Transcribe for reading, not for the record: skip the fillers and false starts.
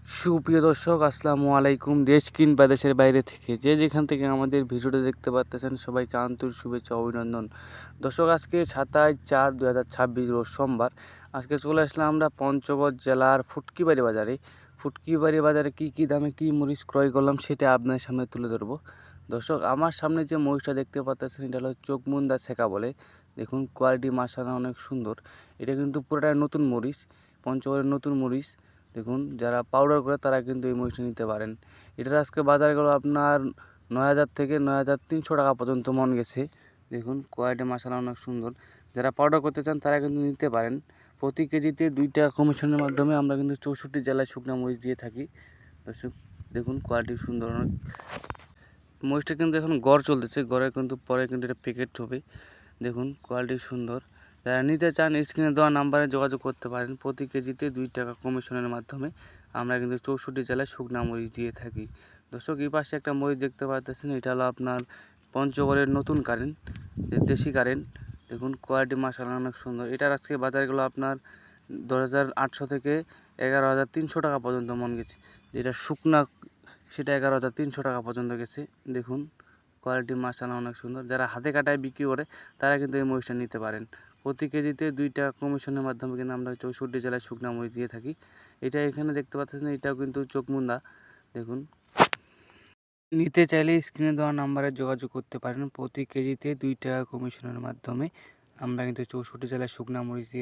সুপ্রিয় দর্শক, আসসালামু আলাইকুম। দেশ কিংবা দেশের বাইরে থেকে যে যেখান থেকে আমাদের ভিডিওটা দেখতে পাচ্ছেন সবাইকে আন্তরিক শুভেচ্ছা অভিনন্দন। দর্শক, আজকে 27/4/2026 রোজ সোমবার। আজকে চলে আসলাম আমরা পঞ্চগড় জেলার ফুটকিবাড়ি বাজারে। ফুটকিবাড়ি বাজারে কী দামে কী মরিচ ক্রয় করলাম সেটা আপনার সামনে তুলে ধরবো। দর্শক, আমার সামনে যে মরিচটা দেখতে পাচ্ছেন এটা হলো চোখমুন্দা ছেঁকা বলে। দেখুন, কোয়ালিটি মাশাআল্লাহ অনেক সুন্দর। এটা কিন্তু পুরোটাই নতুন মরিচ, পঞ্চগড়ের নতুন মরিচ। দেখুন, যারা পাউডার করে তারা কিন্তু এই মরিচটা নিতে পারেন। এটার আজকে বাজারে গেল আপনার 9,000 থেকে 9,300 টাকা পর্যন্ত মন গেছে। দেখুন, কোয়ালিটি মাশাআল্লাহ অনেক সুন্দর। যারা পাউডার করতে চান তারা কিন্তু নিতে পারেন। প্রতি কেজিতে 2 টাকা কমিশনের মাধ্যমে আমরা কিন্তু 64 জেলায় শুকনা মরিচ দিয়ে থাকি। দর্শক, দেখুন কোয়ালিটি সুন্দর অনেক। মরিচটা কিন্তু এখন গড় চলতেছে, গড়ে কিন্তু পরে কিন্তু এটা প্যাকেট হবে। দেখুন, কোয়ালিটি সুন্দর। যারা নিতে চান স্ক্রিনে দেওয়া নাম্বারে যোগাযোগ করতে পারেন। প্রতি কেজিতে 2 টাকা কমিশনের মাধ্যমে আমরা কিন্তু 64 জেলায় শুকনা মরিচ দিয়ে থাকি। দর্শক, এই পাশে একটা মরিচ দেখতে পাচ্ছেন, এটা হলো আপনার পঞ্চগড়ের নতুন কারেন্ট, দেশি কারেন্ট। দেখুন, কোয়ালিটি মাশাআল্লাহ অনেক সুন্দর। এটার আজকে বাজারগুলো আপনার 10,800 থেকে 11,300 টাকা পর্যন্ত মন গেছে। যেটা শুকনা সেটা 11,300 টাকা পর্যন্ত গেছে। দেখুন, কোয়ালিটি মাশাআল্লাহ অনেক সুন্দর। যারা হাতে কাটায় বিক্রি করে তারা কিন্তু এই মরিচটা নিতে পারেন। প্রতি কেজিতে 2 টাকা কমিশনের মাধ্যমে কিন্তু আমরা 64 জেলায় শুকনা মরিচ দিয়ে থাকি। এটা এখানে দেখতে পাচ্ছেন, এটাও কিন্তু চোখমুন্দা। দেখুন, নিতে চাইলে স্ক্রিনে দেওয়া নাম্বারে যোগাযোগ করতে পারেন। প্রতি কেজিতে 2 টাকা কমিশনের মাধ্যমে আমরা কিন্তু 64 জেলায় শুকনা মরিচ দিয়ে